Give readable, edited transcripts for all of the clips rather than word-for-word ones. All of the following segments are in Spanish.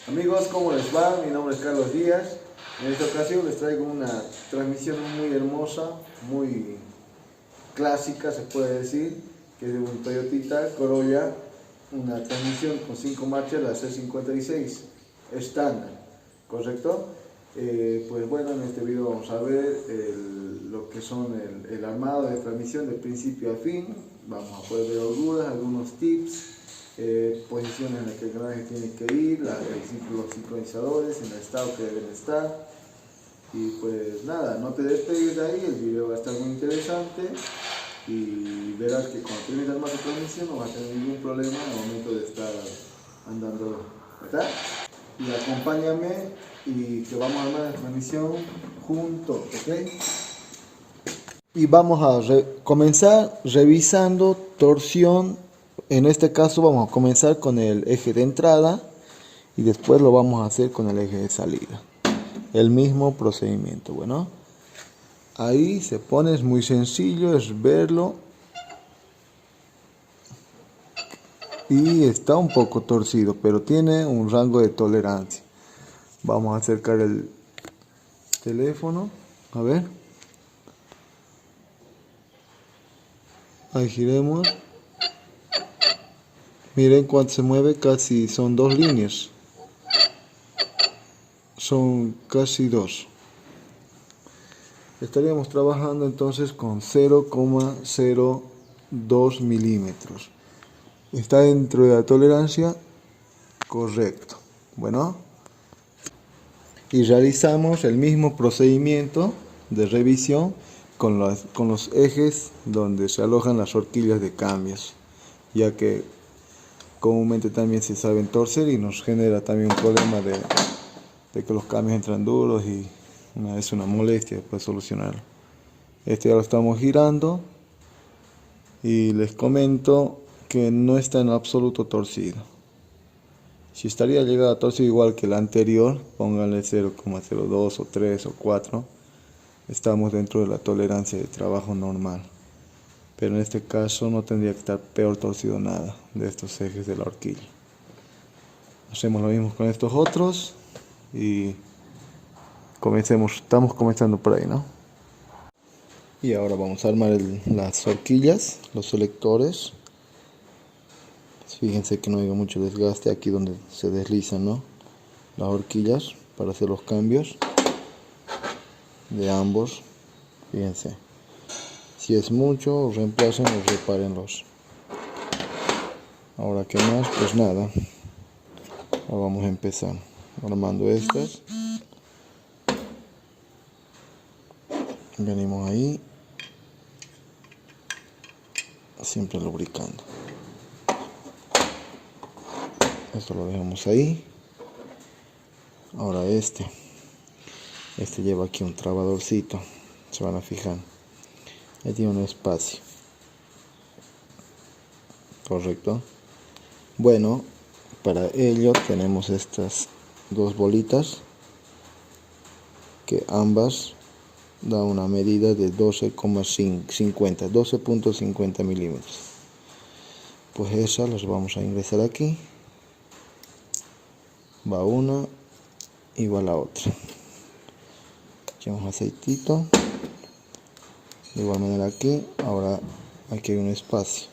Amigos, ¿cómo les va? Mi nombre es Carlos Díaz. En esta ocasión les traigo una transmisión muy hermosa, muy clásica se puede decir, que es de un Toyota Corolla, una transmisión con 5 marchas, la C56, estándar, ¿correcto? Pues bueno, en este video vamos a ver lo que son el armado de transmisión de principio a fin. Vamos a poder ver holguras, algunos tips, posiciones en las que el engranaje tiene que ir, los sincronizadores, en el estado que deben estar. Y pues nada, no te despegues de ahí, el video va a estar muy interesante y verás que cuando termines el armado de transmisión no vas a tener ningún problema al momento de estar andando, ¿verdad? Y acompáñame y que vamos a armar la transmisión juntos, ¿ok? Y vamos a comenzar revisando torsión. En este caso vamos a comenzar con el eje de entrada y después lo vamos a hacer con el eje de salida. El mismo procedimiento, bueno. Ahí se pone, es muy sencillo, es verlo. Y está un poco torcido, pero tiene un rango de tolerancia. Vamos a acercar el teléfono, a ver. Ahí giremos. Miren cuánto se mueve, casi son 2 líneas. Son casi 2. Estaríamos trabajando entonces con 0,02 milímetros. Está dentro de la tolerancia, correcto. Bueno, y realizamos el mismo procedimiento de revisión con los ejes donde se alojan las horquillas de cambios, ya que comúnmente también se saben torcer y nos genera también un problema de que los cambios entran duros y es una molestia para solucionarlo. Este ya lo estamos girando y les comento que no está en absoluto torcido. Si estaría llegado a torcido igual que el anterior, pónganle 0,02 o 3 o 4, estamos dentro de la tolerancia de trabajo normal. Pero en este caso no tendría que estar peor torcido nada de estos ejes de la horquilla. Hacemos lo mismo con estos otros y estamos comenzando por ahí, ¿no? Y ahora vamos a armar las horquillas, los selectores. Fíjense que no haya mucho desgaste aquí donde se deslizan, ¿no?, las horquillas para hacer los cambios de ambos. Fíjense, si es mucho, reemplacen o repárenlos. Ahora, ¿qué más? Pues nada, ahora vamos a empezar armando estas. Venimos ahí, siempre lubricando. Esto lo dejamos ahí. Ahora este lleva aquí un trabadorcito, se van a fijar. Ahí tiene un espacio, correcto. Bueno, para ello tenemos estas dos bolitas que ambas da una medida de 12.50 milímetros. Pues esas las vamos a ingresar aquí. Va una y va la otra. Echamos aceitito. De igual manera aquí. Ahora aquí hay un espacio.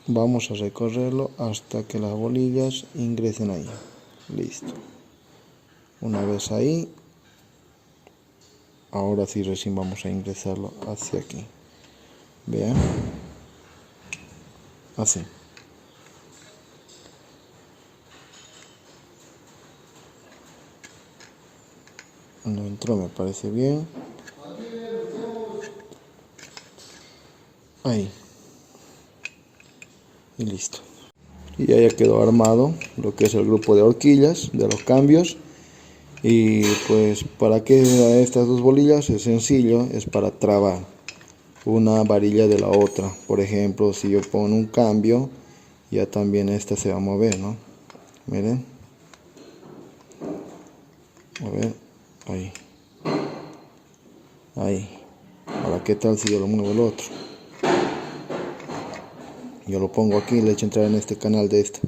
Vamos a recorrerlo hasta que las bolillas ingresen ahí. Listo. Una vez ahí, ahora sí recién vamos a ingresarlo hacia aquí. Vean. Así. No entró, me parece bien. Ahí. Y listo. Y ya quedó armado lo que es el grupo de horquillas de los cambios. Y pues, ¿para qué estas dos bolillas? Es sencillo, es para trabar una varilla de la otra. Por ejemplo, si yo pongo un cambio, ya también esta se va a mover, ¿no? Miren. A ver, ahí. Ahí. Ahora, ¿qué tal si yo lo muevo el otro? Yo lo pongo aquí y le echo entrar en este canal de este.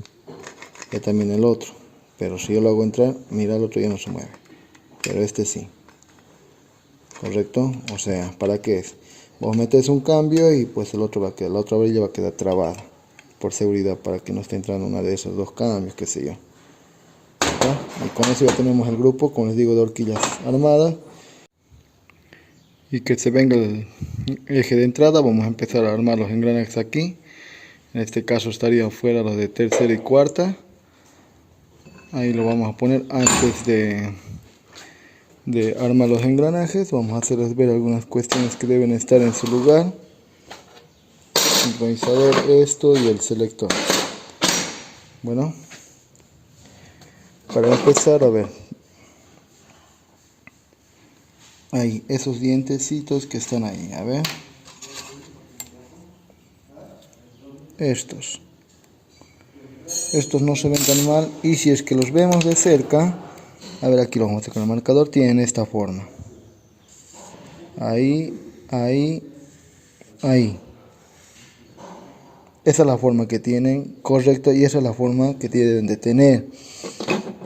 y también el otro. Pero si yo lo hago entrar, mira, el otro ya no se mueve, pero este sí. ¿Correcto? O sea, ¿para qué es? Vos metes un cambio y pues el otro va a quedar, la otra varilla va a quedar trabada, por seguridad, para que no esté entrando una de esos dos cambios, qué sé yo. ¿Ya? Y con eso ya tenemos el grupo, como les digo, de horquillas armadas. Y que se venga el eje de entrada, vamos a empezar a armar los engranajes aquí. En este caso estarían fuera los de tercera y cuarta. Ahí lo vamos a poner antes de armar los engranajes. Vamos a hacerles ver algunas cuestiones que deben estar en su lugar. El sincronizador, esto y el selector. Bueno, para empezar, a ver, ahí, esos dientecitos que están ahí, a ver, estos no se ven tan mal, y si es que los vemos de cerca, a ver, aquí lo vamos a hacer con el marcador, tienen esta forma, ahí, ahí, ahí. Esa es la forma que tienen, correcto, y esa es la forma que deben de tener.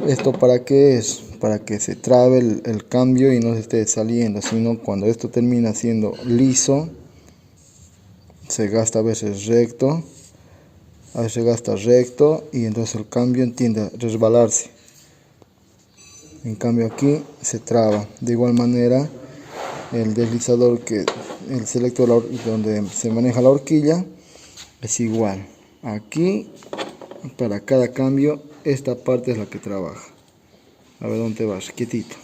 ¿Esto para qué es? Para que se trabe el cambio y no se esté saliendo, sino cuando esto termina siendo liso, se gasta a veces recto, a veces gasta recto, y entonces el cambio tiende a resbalarse. En cambio aquí se traba. De igual manera, el deslizador, el selector donde se maneja la horquilla, es igual. Aquí, para cada cambio, esta parte es la que trabaja. A ver, ¿dónde vas? Quietito.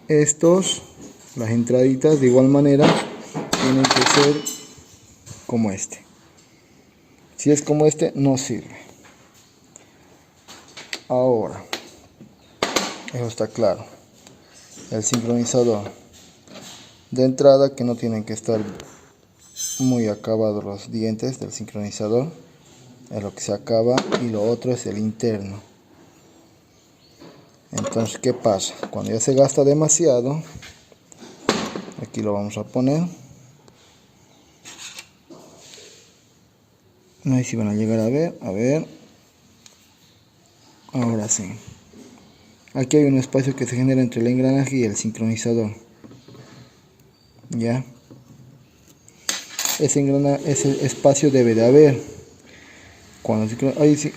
Las entraditas, de igual manera, tienen que ser como este. Si es como este, no sirve. Ahora, eso está claro. El sincronizador de entrada, que no tienen que estar muy acabados los dientes del sincronizador, es lo que se acaba, y lo otro es el interno. Entonces, ¿qué pasa? Cuando ya se gasta demasiado, aquí lo vamos a poner. No sé si van a llegar a ver. Ahora sí. Aquí hay un espacio que se genera entre el engranaje y el sincronizador. ¿Ya? Ese espacio debe de haber. Cuando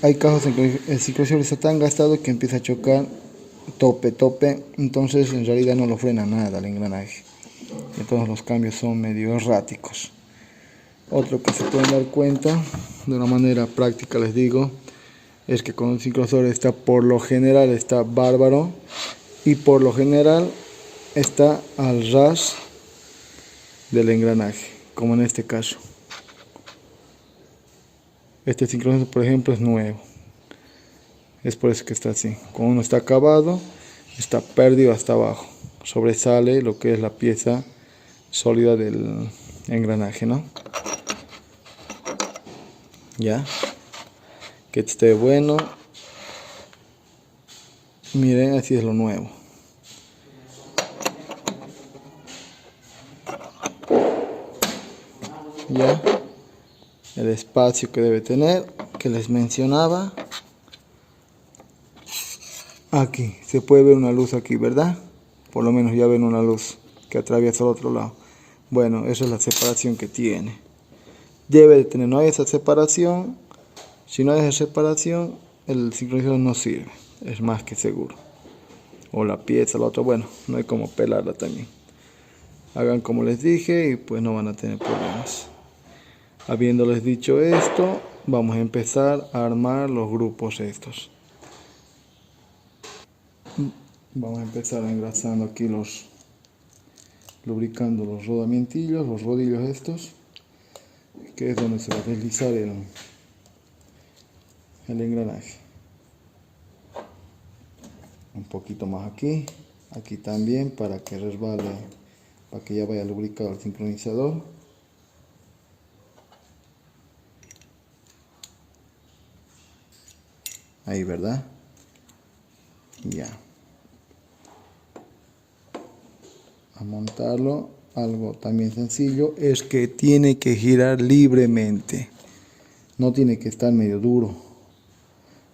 hay casos en que el sincronizador está tan gastado que empieza a chocar tope, entonces en realidad no lo frena nada el engranaje. Entonces los cambios son medio erráticos. Otro que se pueden dar cuenta de una manera práctica, les digo, es que con un sincronizador por lo general está bárbaro, y por lo general está al ras del engranaje, como en este caso. Este sincronizador, por ejemplo, es nuevo, es por eso que está así. Cuando uno está acabado, está perdido hasta abajo, sobresale lo que es la pieza sólida del engranaje, ¿no? Ya, que esté bueno. Miren, así es lo nuevo. Ya, el espacio que debe tener, que les mencionaba. Aquí se puede ver una luz aquí, ¿verdad? Por lo menos ya ven una luz que atraviesa al otro lado. Bueno, esa es la separación que tiene. Debe de tener, no hay esa separación. Si no hay esa separación, el sincronizador no sirve, es más que seguro. O la pieza, la otra, bueno, no hay como pelarla también. Hagan como les dije y pues no van a tener problemas. Habiéndoles dicho esto, vamos a empezar a armar los grupos estos. Vamos a empezar engrasando aquí lubricando los rodamientillos, los rodillos estos, que es donde se va a deslizar el engranaje. Un poquito más aquí también, para que resbale, para que ya vaya lubricado el sincronizador. Ahí, ¿verdad? Ya. A montarlo, algo también sencillo es que tiene que girar libremente. No tiene que estar medio duro,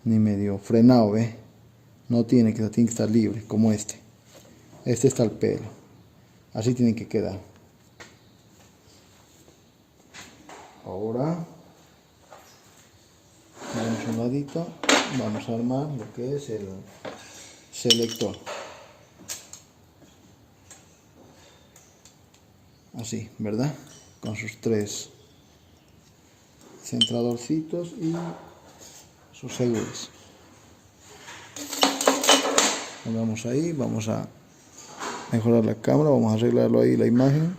ni medio frenado, ¿ve? No tiene que estar libre, como este. Este está al pelo. Así tiene que quedar. Ahora, vamos a un ladito, vamos a armar lo que es el selector. Así, ¿verdad? Con sus 3 centradorcitos y sus seguros. Vamos ahí, vamos a mejorar la cámara, vamos a arreglarlo ahí la imagen.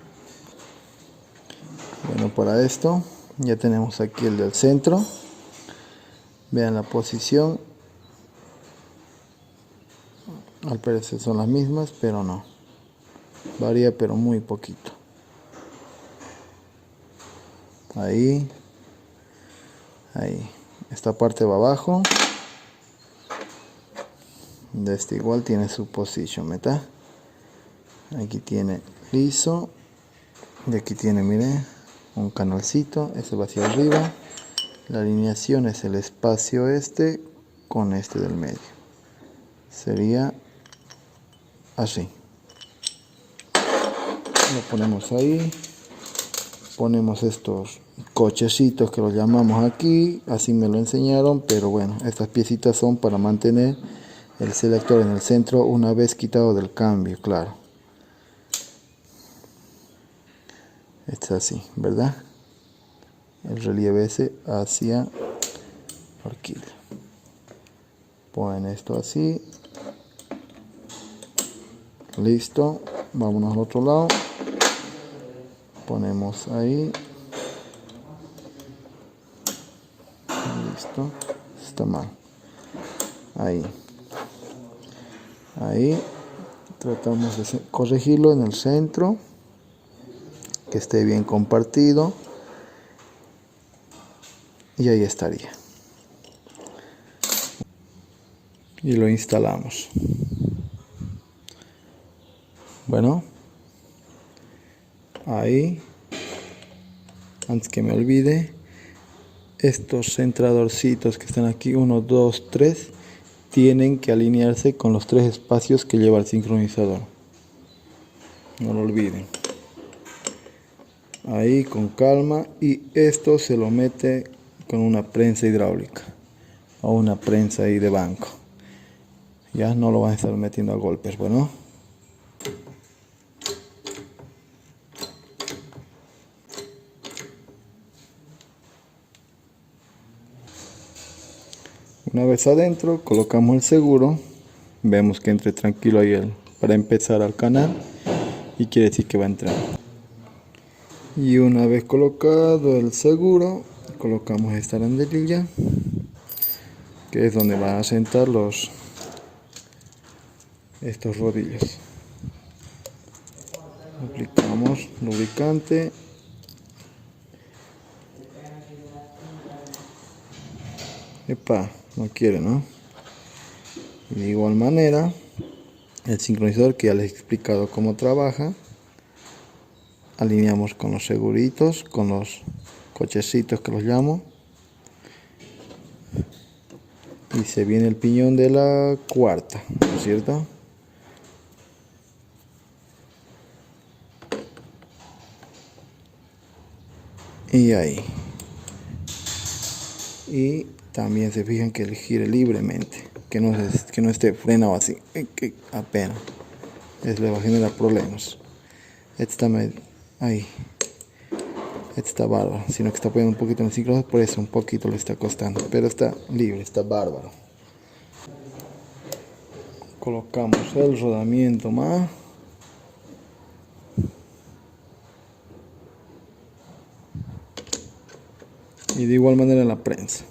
Bueno, para esto ya tenemos aquí el del centro. Vean la posición. Al parecer son las mismas, pero no. Varía, pero muy poquito. Ahí. Ahí. Esta parte va abajo. De este igual tiene su posición, ¿verdad? Aquí tiene liso. Y aquí tiene, miren, un canalcito. Este va hacia arriba. La alineación es el espacio este con este del medio. Sería así. Lo ponemos ahí. Ponemos estos cochecitos que los llamamos aquí. Así me lo enseñaron. Pero bueno, estas piecitas son para mantener el selector en el centro una vez quitado del cambio, claro. Este es así, ¿verdad? El relieve ese hacia horquilla. Ponen esto así. Listo. Vámonos al otro lado. Ponemos ahí. Listo. Está mal. Ahí. Ahí. Tratamos de corregirlo en el centro. Que esté bien compartido. Y ahí estaría. Y lo instalamos. Bueno. Ahí. Antes que me olvide. Estos centradorcitos que están aquí, 1, 2, 3, tienen que alinearse con los 3 espacios que lleva el sincronizador. No lo olviden. Ahí con calma, y esto se lo mete con una prensa hidráulica o una prensa ahí de banco. Ya no lo van a estar metiendo a golpes. Bueno, una vez adentro colocamos el seguro. Vemos que entre tranquilo ahí para empezar al canal, y quiere decir que va a entrar. Y una vez colocado el seguro, colocamos esta arandelilla, que es donde van a sentar estos rodillos. Aplicamos lubricante. Epa, no quiere, ¿no? Y de igual manera, el sincronizador, que ya les he explicado cómo trabaja, alineamos con los seguritos, con los cochecitos que los llamo, y se viene el piñón de la cuarta, ¿no es cierto? Y ahí. Y también se fijan que él gire libremente, que no esté frenado así, que apenas. Eso le va a generar problemas. Este está ahí. Este está bárbaro, sino que está poniendo un poquito en el sincronizador, por eso un poquito le está costando, pero está libre, está bárbaro. Colocamos el rodamiento más. Y de igual manera la prensa.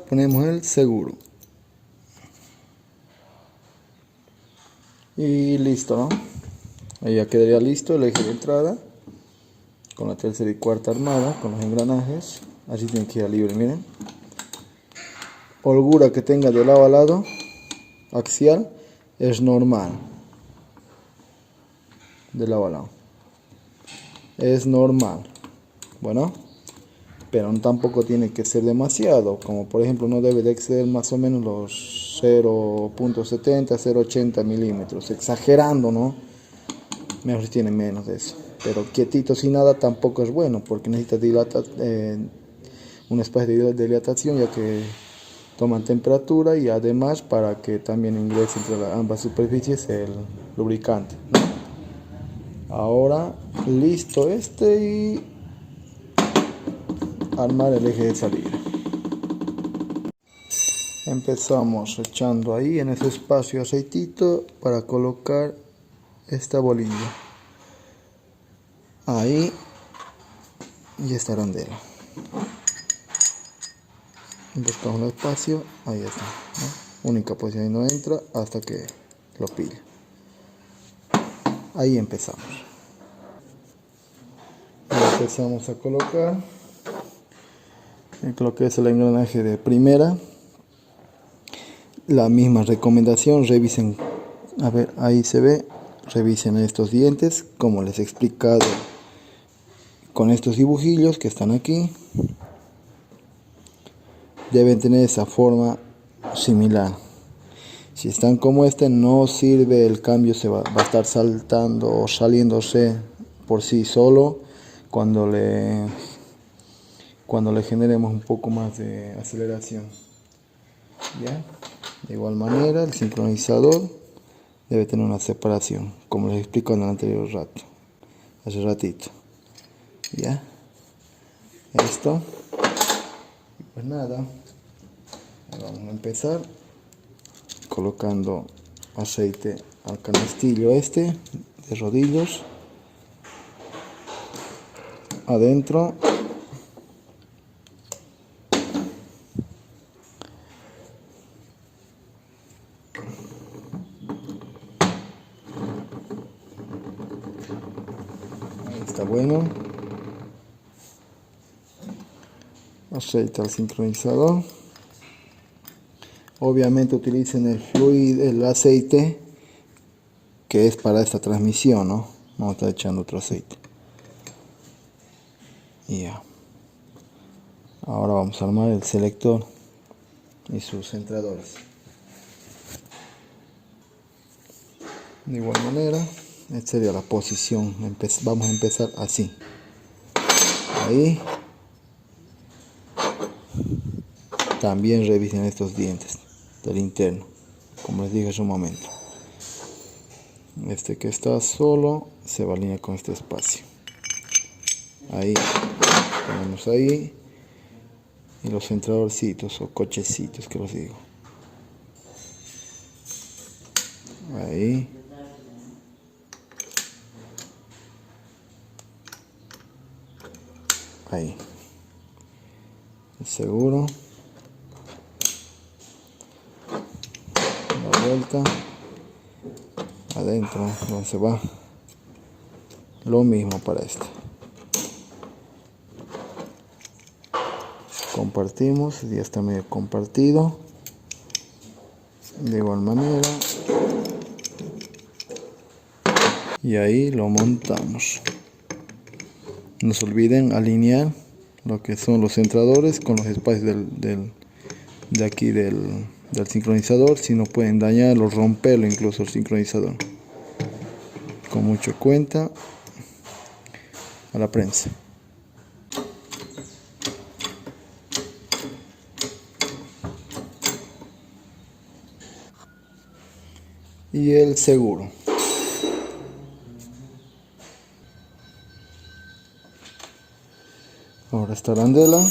Ponemos el seguro. Y listo, ¿no? Ahí ya quedaría listo el eje de entrada, con la tercera y cuarta armada, con los engranajes. Así tiene que ir libre, miren. Holgura que tenga de lado a lado, axial, es normal. de lado a lado. Es normal. Bueno, pero tampoco tiene que ser demasiado, como por ejemplo no debe de exceder más o menos los 0.70, 0.80 milímetros, exagerando, ¿no? Mejor si tiene menos de eso, pero quietito sin nada tampoco es bueno, porque necesita un espacio de dilatación, ya que toman temperatura, y además para que también ingrese entre ambas superficies el lubricante, ¿no? Ahora listo y armar el eje de salida. Empezamos echando ahí en ese espacio aceitito para colocar esta bolilla ahí y esta arandela. Buscamos el espacio, ahí está, ¿no? Única posición, y no entra hasta que lo pile. Ahí empezamos. Empezamos a colocar lo que es el engranaje de primera. La misma recomendación, revisen, a ver, ahí se ve, revisen estos dientes, como les he explicado, con estos dibujillos que están aquí. Deben tener esa forma similar. Si están como este, no sirve, el cambio se va a estar saltando o saliéndose por sí solo cuando le generemos un poco más de aceleración. ¿Ya? De igual manera, el sincronizador debe tener una separación, como les explico en el anterior hace ratito. ¿Ya? Esto. Y pues nada, vamos a empezar colocando aceite al canastillo este de rodillos adentro. Ahí está bueno. Aceite al sincronizador. Obviamente utilicen el fluido, el aceite que es para esta transmisión, ¿no? No está echando otro aceite. Y ya. Ahora vamos a armar el selector y sus centradores. De igual manera, esta sería la posición. Vamos a empezar así. Ahí. También revisen estos dientes del interno, como les dije hace un momento. Este que está solo se va a alinear con este espacio. Ahí ponemos ahí, y los centradorcitos o cochecitos que los digo. Ahí. Ahí. Seguro. La vuelta. Adentro, donde se va. Lo mismo para este. Compartimos, ya está medio compartido. De igual manera. Y ahí lo montamos. No se olviden alinear lo que son los centradores con los espacios de aquí del sincronizador, si no pueden dañarlo, romperlo incluso el sincronizador. Con mucho cuenta a la prensa. Y el seguro. Ahora esta arandela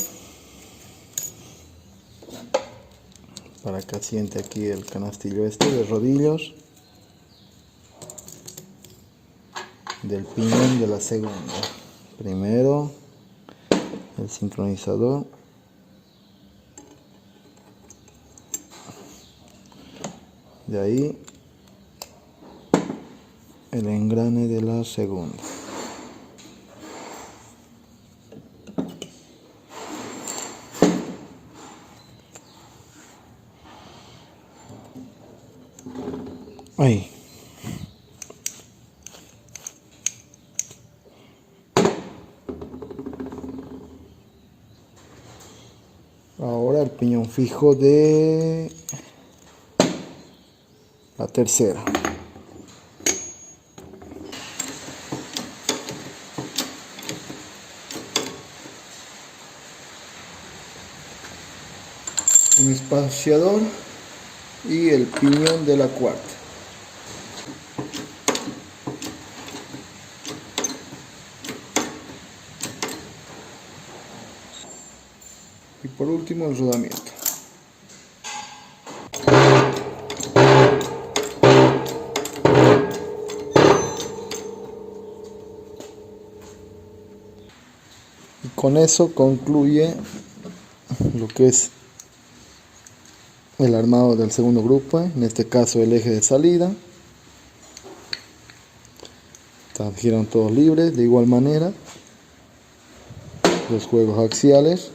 para que asiente aquí el canastillo este de rodillos del piñón de la segunda. Primero el sincronizador, de ahí el engrane de la segunda. Ahí. ahora el piñón fijo de la tercera. Un espaciador y el piñón de la cuarta. Y por último el rodamiento. Y con eso concluye lo que es el armado del segundo grupo, en este caso el eje de salida. Giran todos libres, de igual manera los juegos axiales,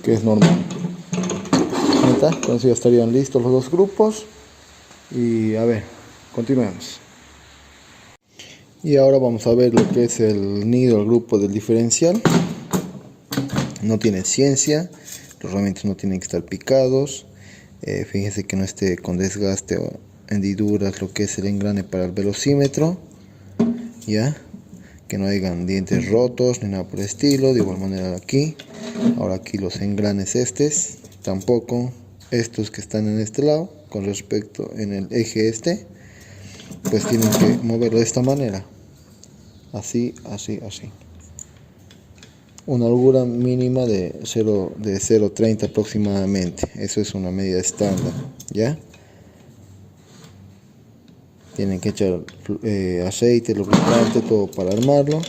que es normal. Con eso ya estarían listos los dos grupos. Y a ver, continuemos. Y ahora vamos a ver lo que es el nido, el grupo del diferencial. No tiene ciencia, los rodamientos no tienen que estar picados. Fíjense que no esté con desgaste o hendiduras lo que es el engrane para el velocímetro, ya que no hayan dientes rotos ni nada por el estilo. De igual manera aquí, ahora aquí los engranes tampoco, estos que están en este lado con respecto en el eje pues tienen que moverlo de esta manera, así. Una holgura mínima de 0,30 aproximadamente. Eso es una medida estándar, ¿ya? Tienen que echar aceite, lubricante, todo para armarlo.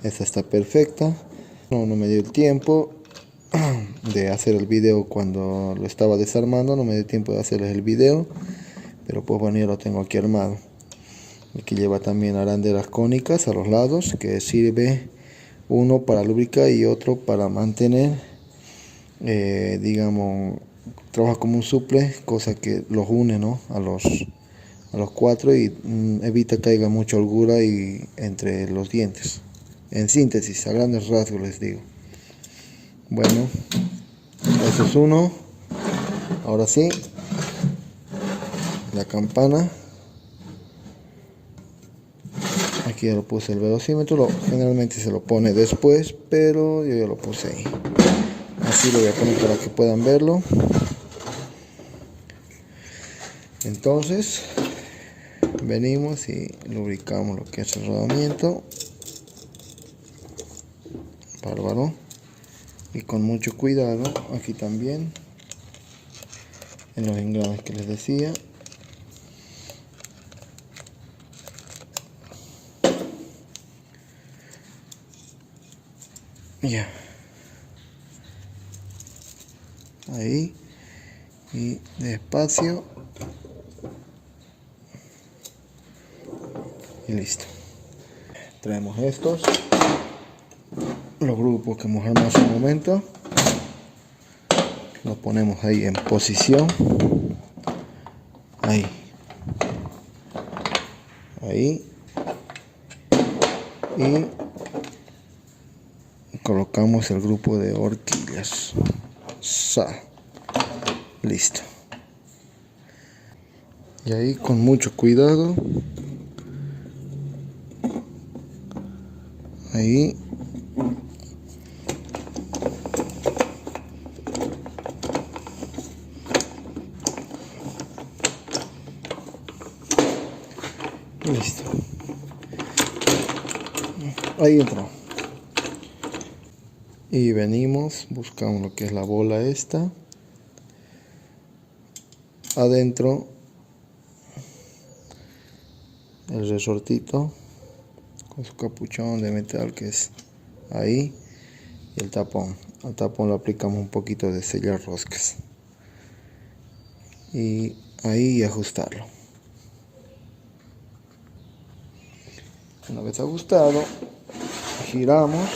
Esta está perfecta. No me dio el tiempo de hacer el video cuando lo estaba desarmando. No me dio tiempo de hacerles el video. Pero pues bueno, ya lo tengo aquí armado. Aquí lleva también arandelas cónicas a los lados, que sirve uno para lubricar y otro para mantener, digamos, trabaja como un suple, cosa que los une, ¿no?, a los cuatro y evita que haya mucha holgura y entre los dientes. En síntesis, a grandes rasgos les digo. Bueno, eso es uno. Ahora sí, la campana. Aquí ya lo puse el velocímetro, generalmente se lo pone después, pero yo ya lo puse ahí. Así lo voy a poner para que puedan verlo. Entonces, venimos y lubricamos lo que es el rodamiento. Bárbaro. Y con mucho cuidado, aquí también, en los engranes que les decía. Ya, ahí, y despacio, y listo. Traemos estos, los grupos que hemos armado hace un momento, los ponemos ahí en posición, ahí, y colocamos el grupo de horquillas. Listo. Y ahí con mucho cuidado, ahí, listo. Ahí entró. Y venimos, buscamos lo que es la bola esta. Adentro el resortito con su capuchón de metal que es ahí, y el tapón. Al tapón le aplicamos un poquito de sellar roscas y ahí ajustarlo. Una vez ajustado, giramos,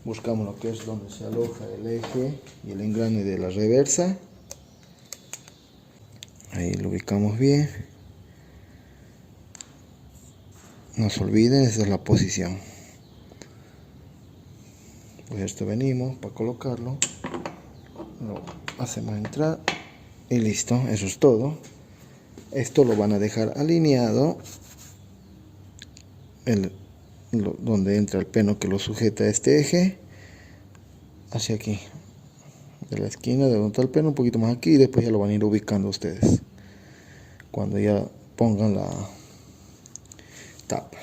buscamos lo que es donde se aloja el eje y el engrane de la reversa. Ahí lo ubicamos bien. No se olviden, esa es la posición. Después de esto venimos para colocarlo, lo hacemos entrar y listo, eso es todo. Esto lo van a dejar alineado donde entra el peno que lo sujeta a este eje, hacia aquí, de la esquina de donde está el peno, un poquito más aquí, y después ya lo van a ir ubicando ustedes cuando ya pongan la tapa.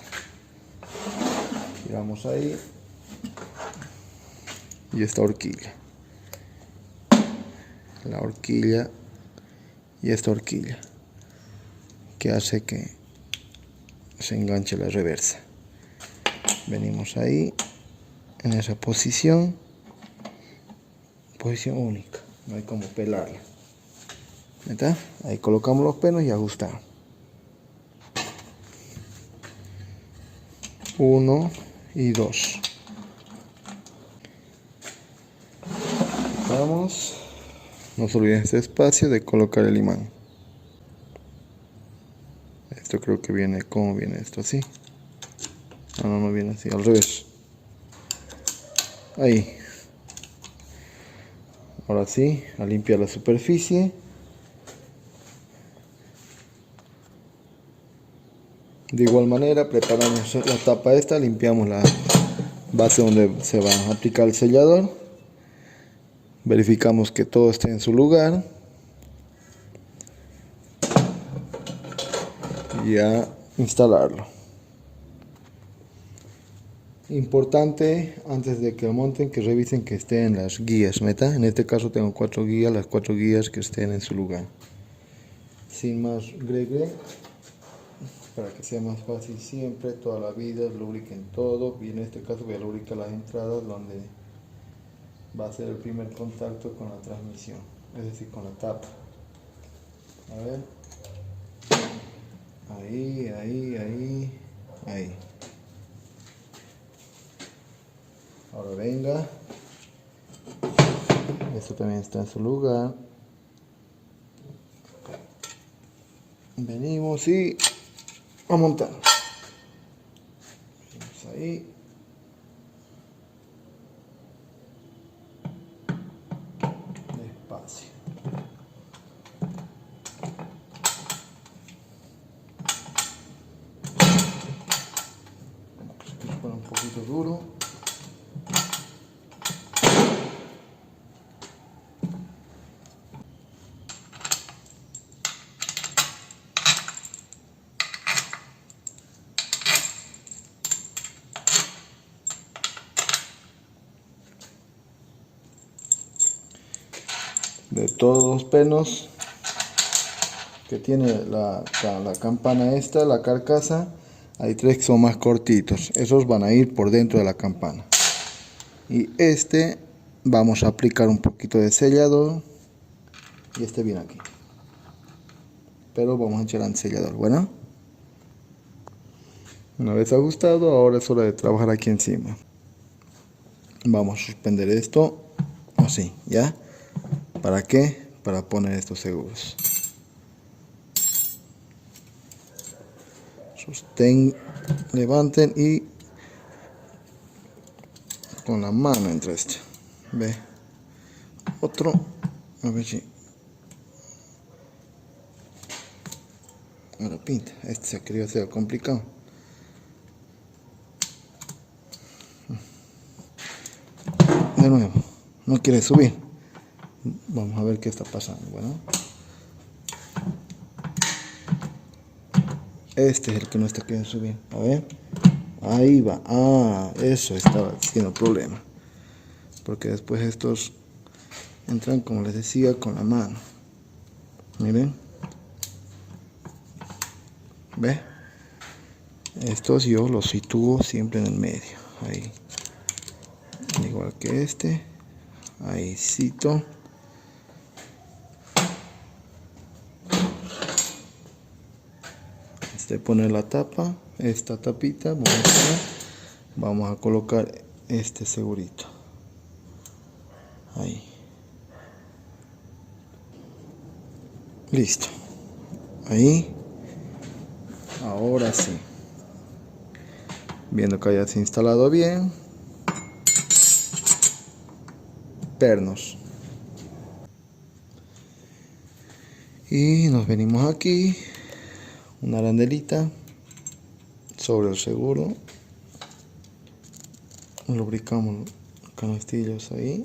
Giramos ahí y esta horquilla, la horquilla y esta horquilla que hace que se enganche la reversa. Venimos ahí en esa posición única, no hay como pelarla. ¿Está? Ahí colocamos los penos y ajustamos. 1 y 2. Vamos. No se olviden este espacio de colocar el imán. Esto creo que viene, ¿cómo viene esto? Así. No viene así, al revés. Ahí. Ahora sí, a limpiar la superficie. De igual manera, preparamos la tapa esta, limpiamos la base donde se va a aplicar el sellador. Verificamos que todo esté en su lugar. Y a instalarlo. Importante, antes de que lo monten, que revisen que estén las guías, ¿meta? En este caso tengo 4 guías, las 4 guías que estén en su lugar. Sin más gregre, para que sea más fácil siempre, toda la vida, lubriquen todo. Y en este caso voy a lubricar las entradas donde va a ser el primer contacto con la transmisión, es decir, con la tapa. A ver. Ahí. Ahora venga. Esto también está en su lugar. Venimos y a montar. Venimos ahí. Despacio. Como que fuera un poquito duro. De todos los penos que tiene la campana esta, la carcasa, hay 3 que son más cortitos, esos van a ir por dentro de la campana, y este vamos a aplicar un poquito de sellador, y este viene aquí, pero vamos a echar antisellador. Bueno, una vez ajustado, ahora es hora de trabajar aquí encima. Vamos a suspender esto así, ¿ya? ¿Para qué? Para poner estos seguros. Sostén, levanten y con la mano entre este. Ve. Otro. A ver si. Ahora pinta. Este se ha querido hacer complicado. De nuevo. No quiere subir. Vamos a ver qué está pasando. Bueno. Este es el que no está queriendo subir. A ver. Ahí va. Ah, eso estaba haciendo problema. Porque después estos entran, como les decía, con la mano. Miren. ¿Ve? Estos yo los sitúo siempre en el medio. Ahí. Igual que este. Ahí cito. Antes de poner la tapa, esta tapita, vamos a colocar este segurito. Ahí. Listo. Ahí. Ahora sí. Viendo que haya instalado bien. pernos. Y nos venimos aquí, una arandelita sobre el seguro, lubricamos canastillos ahí.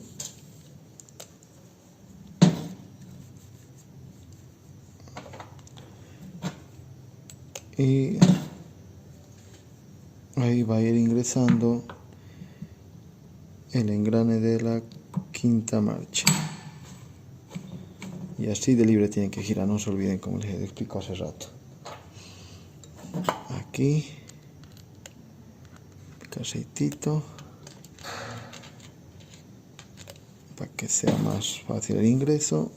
Y ahí va a ir ingresando el engrane de la quinta marcha. Y así de libre tienen que girar, no se olviden como les explico hace rato. Aquí, aceitito, para que sea más fácil el ingreso.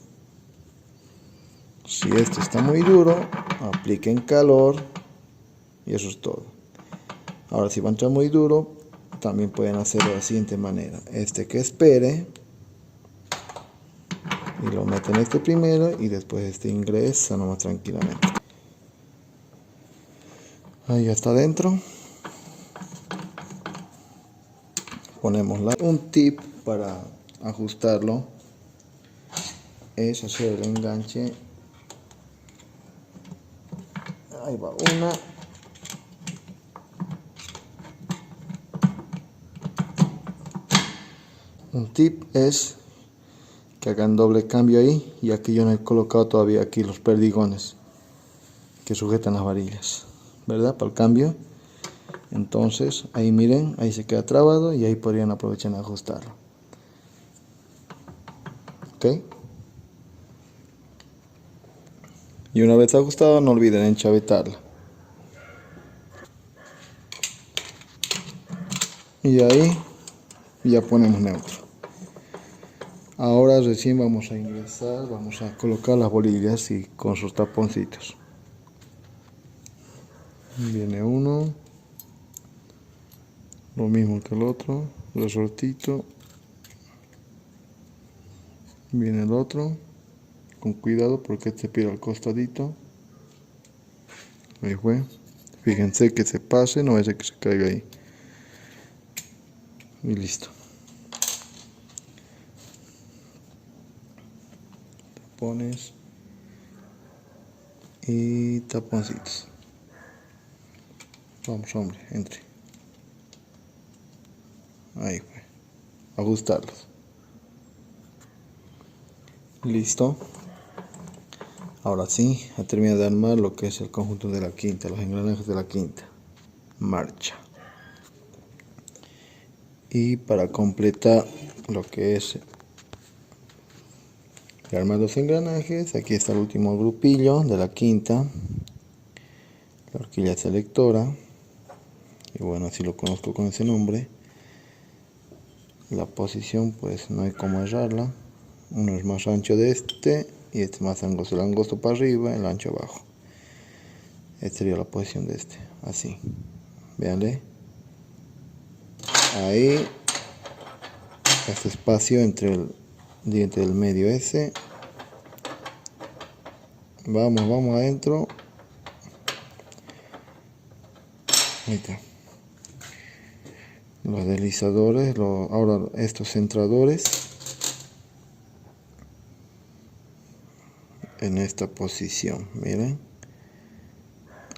Si esto está muy duro, apliquen calor y eso es todo. Ahora si va a entrar muy duro, también pueden hacerlo de la siguiente manera. Que espere y lo meten primero y después ingresa nomás tranquilamente. Ahí ya está adentro. Ponemos un tip para ajustarlo es hacer el enganche. Ahí va una. Un tip es que hagan doble cambio ahí, y aquí yo no he colocado todavía aquí los perdigones que sujetan las varillas, ¿verdad? Para el cambio. Entonces ahí miren, ahí se queda trabado y ahí podrían aprovechar y ajustarlo. ¿Ok? Y una vez ajustado, no olviden enchavetarla. Y ahí ya ponemos neutro. Ahora recién vamos a ingresar, vamos a colocar las bolillas y con sus taponcitos. Viene uno, lo mismo que el otro, resortito. Viene el otro, con cuidado porque pira al costadito. Ahí fue. Fíjense que se pase, no vaya que se caiga ahí. Y listo. Tapones y taponcitos. Vamos, hombre, entre. Ahí fue. Ajustarlos. Listo. Ahora sí, he terminado de armar lo que es el conjunto de la quinta, los engranajes de la quinta marcha. Y para completar lo que es armar los engranajes, aquí está el último grupillo de la quinta, la horquilla selectora, y bueno, así lo conozco con ese nombre. La posición pues no hay como errarla, uno es más ancho de y este más angosto, el angosto para arriba, el ancho abajo. Esta sería la posición de así, véanle, ahí, este espacio entre el diente del medio vamos adentro, ahí está. Los deslizadores, ahora estos centradores en esta posición, miren,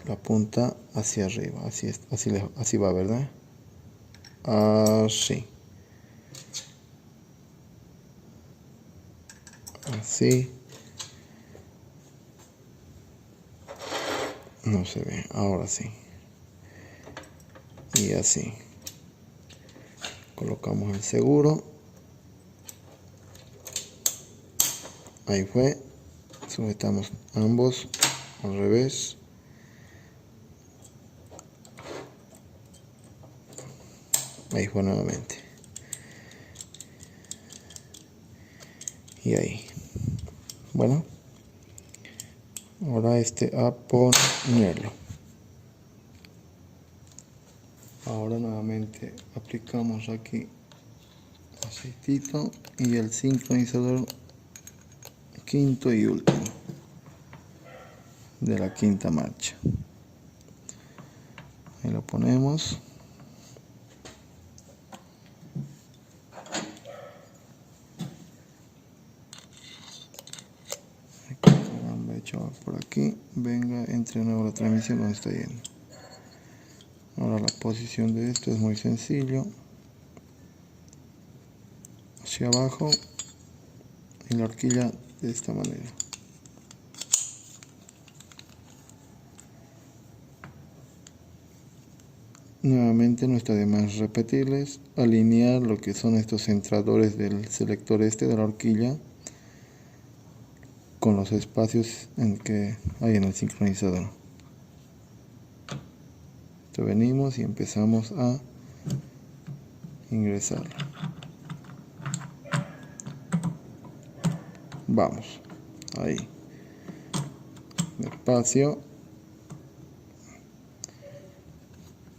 la punta hacia arriba, así va, ¿verdad? Así, no se ve, ahora sí, y así. Colocamos el seguro, ahí fue, sujetamos ambos al revés, ahí fue nuevamente, y ahí. Bueno, ahora a ponerlo. Ahora nuevamente aplicamos aquí aceitito y el sincronizador quinto y último de la quinta marcha. Ahí lo ponemos. entre de nuevo la transmisión donde está yendo. Ahora la posición de esto es muy sencillo. Hacia abajo y la horquilla de esta manera. Nuevamente no está de más repetirles, alinear lo que son estos centradores del selector este de la horquilla con los espacios que hay en el sincronizador. Entonces venimos y empezamos a ingresar. Vamos, ahí, despacio,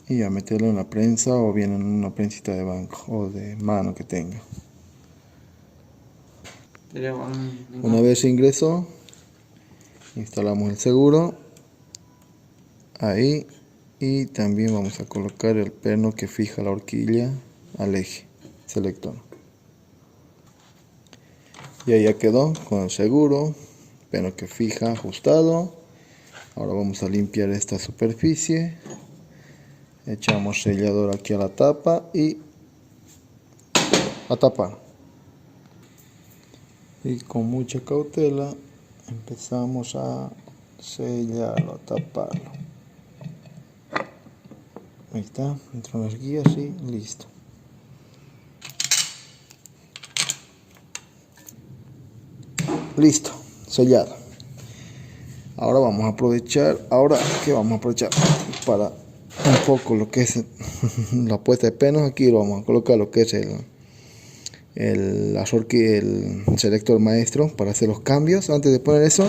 y a meterlo en la prensa o bien en una prensita de banco o de mano que tenga. Una vez ingresó, instalamos el seguro ahí y también vamos a colocar el perno que fija la horquilla al eje selector. Y ahí ya quedó con el seguro, perno que fija ajustado. Ahora vamos a limpiar esta superficie. Echamos sellador aquí a la tapa y a tapar. Y con mucha cautela empezamos a sellarlo, a taparlo. Ahí está, entran las guías y listo. Listo, sellado. Ahora vamos a aprovechar, para un poco lo que es la puesta de pernos. Aquí lo vamos a colocar lo que es el selector maestro para hacer los cambios. Antes de poner eso,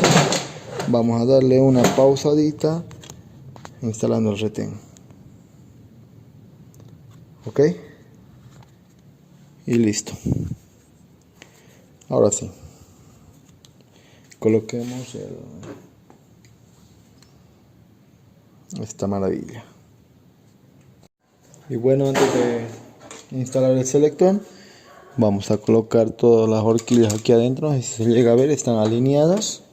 vamos a darle una pausadita instalando el retén. Ok, y listo. Ahora sí, coloquemos esta maravilla. Y bueno, antes de instalar el selector, vamos a colocar todas las horquillas aquí adentro. Si se llega a ver, están alineadas,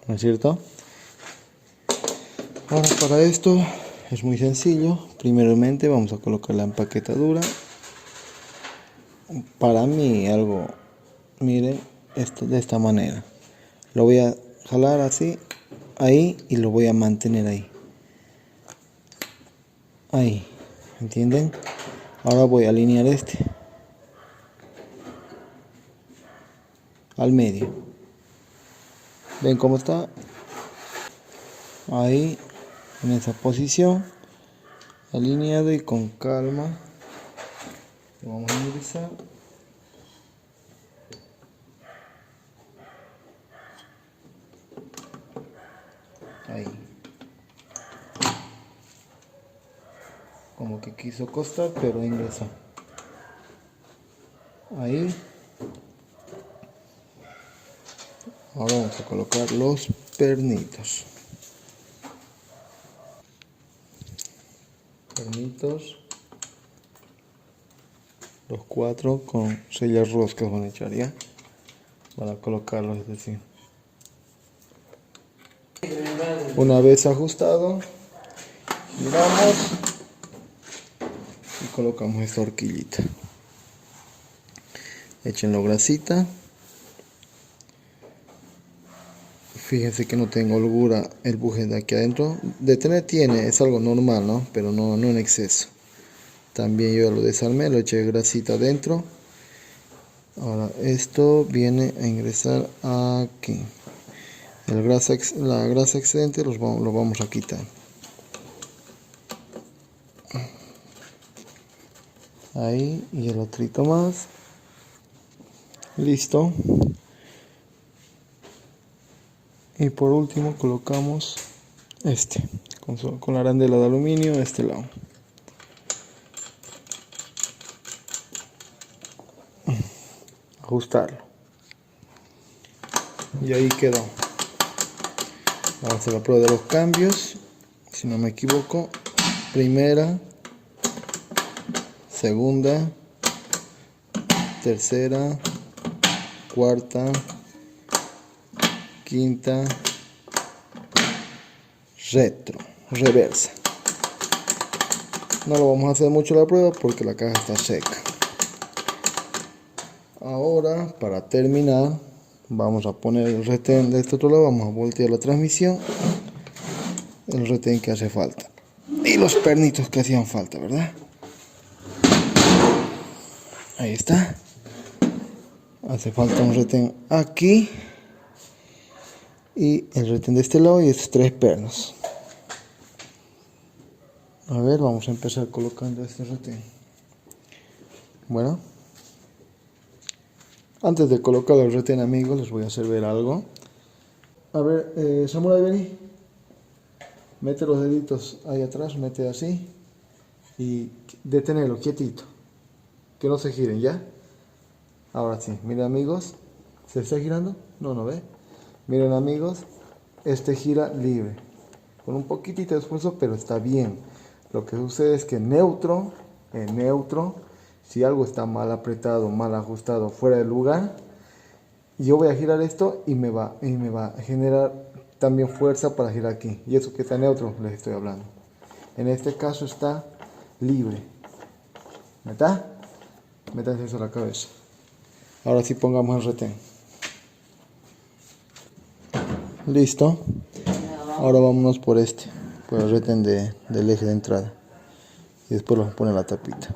¿no es cierto? Ahora para esto es muy sencillo. Primeramente vamos a colocar la empaquetadura. Para mí algo, miren, esto de esta manera. Lo voy a jalar así, ahí, y lo voy a mantener ahí. Ahí, ¿entienden? Ahora voy a alinear este al medio. ¿Ven cómo está? Ahí, en esa posición, alineado, y con calma lo vamos a ingresar. Ahí. Como que quiso costar, pero ingresó. Ahí. Ahora vamos a colocar los pernitos. Los 4 con sellas roscas van a echar ya para colocarlos, es decir. Una vez ajustado, giramos y colocamos esta horquillita. Échenlo grasita. Fíjense que no tengo holgura el buje de aquí adentro. De tener tiene, es algo normal, ¿no? Pero no en exceso. También yo lo desarmé, lo eché grasita adentro. Ahora esto viene a ingresar aquí. La grasa excedente lo vamos a quitar. Ahí, y el otrito más. Listo. Y por último colocamos este con la arandela de aluminio a este lado. Ajustarlo. Y ahí quedó. Vamos a hacer la prueba de los cambios. Si no me equivoco, primera, segunda, tercera, cuarta, quinta, retro, reversa. No lo vamos a hacer mucho la prueba porque la caja está seca. Ahora, para terminar, vamos a poner el retén de este otro lado, vamos a voltear la transmisión, el retén que hace falta y los pernitos que hacían falta, ¿verdad? Ahí está. Hace falta un retén aquí y el retén de este lado y estos 3 pernos. A ver, vamos a empezar colocando este retén. Bueno, antes de colocar el retén, amigos, les voy a hacer ver algo. A ver, Samurai, vení. Mete los deditos ahí atrás, mete así y detenerlo quietito, que no se giren, ¿ya? Ahora sí, miren, amigos, ¿se está girando? No, no ve. Miren, amigos, este gira libre, con un poquitito de esfuerzo, pero está bien. Lo que sucede es que en neutro, si algo está mal apretado, mal ajustado, fuera de lugar, yo voy a girar esto y me va a generar también fuerza para girar aquí. Y eso que está neutro les estoy hablando. En este caso está libre. ¿Está? Métanse eso a la cabeza. Ahora sí pongamos el retén. Listo. Ahora vámonos por el retén del eje de entrada. Y después lo pone la tapita.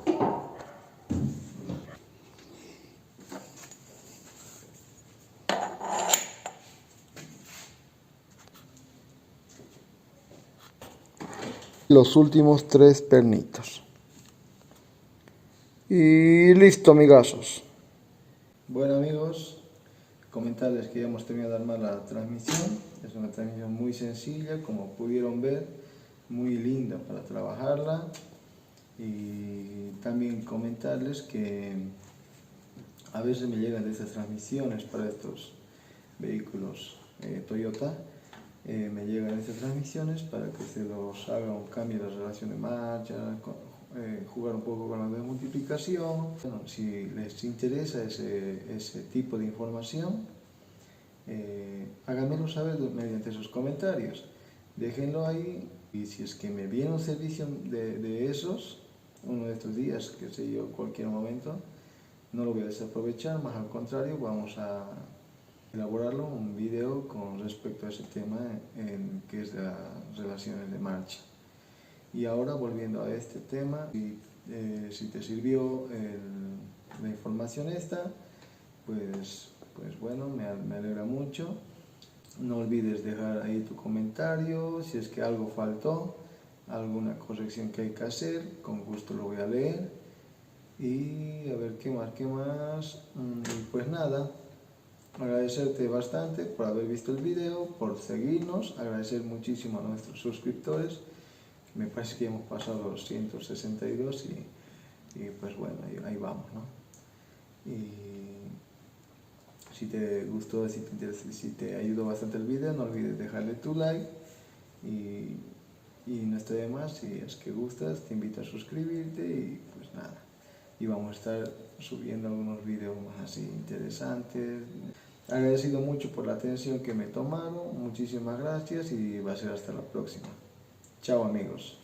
Los últimos 3 pernitos. Y listo, amigazos. Bueno, amigos, comentarles que ya hemos terminado de armar la transmisión. Es una transmisión muy sencilla, como pudieron ver, muy linda para trabajarla. Y también comentarles que a veces me llegan de estas transmisiones para estos vehículos Toyota. Me llegan estas transmisiones para que se los haga un cambio de relación de marcha, jugar un poco con la multiplicación. Bueno, si les interesa ese tipo de información, háganmelo saber mediante sus comentarios. Déjenlo ahí y si es que me viene un servicio de esos, uno de estos días, que sé yo, cualquier momento, no lo voy a desaprovechar, más al contrario, vamos a elaborarlo, un video con respecto a ese tema que es de las relaciones de marcha. Y ahora volviendo a este tema, si te sirvió la información esta, pues bueno, me alegra mucho. No olvides dejar ahí tu comentario, si es que algo faltó, alguna corrección que hay que hacer, con gusto lo voy a leer. Y a ver qué más. Y pues nada, agradecerte bastante por haber visto el video, por seguirnos, agradecer muchísimo a nuestros suscriptores. Me parece que hemos pasado los 162 y pues bueno, ahí vamos, ¿no? Y si te gustó, si te ayudó bastante el video, no olvides dejarle tu like y no está de más, si es que gustas, te invito a suscribirte y pues nada. Y vamos a estar subiendo algunos videos más así interesantes. Agradecido mucho por la atención que me tomaron, muchísimas gracias y va a ser hasta la próxima. Chao, amigos.